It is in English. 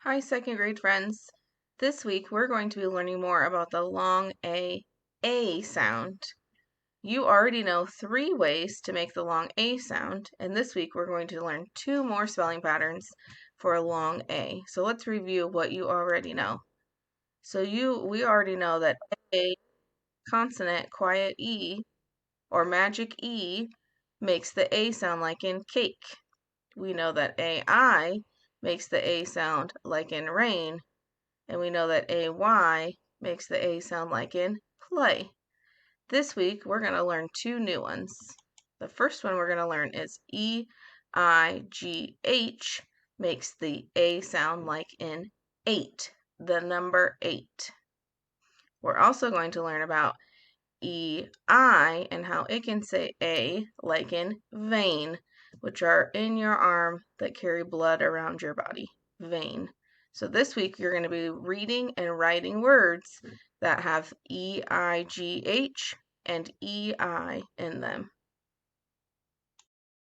Hi, second grade friends. This week we're going to be learning more about the long A sound. You already know 3 ways to make the long A sound, and this week we're going to learn 2 more spelling patterns for a long A. So let's review what you already know. We already know that A, consonant, quiet E, or magic E, makes the A sound like in cake. We know that AI makes the A sound like in rain. And we know that AY makes the A sound like in play. This week, we're going to learn 2 new ones. The first one we're going to learn is EIGH makes the A sound like in 8, the number 8. We're also going to learn about EI and how it can say A like in vein, which are in your arm that carry blood around your body. Vein. So this week you're going to be reading and writing words that have EIGH and EI in them.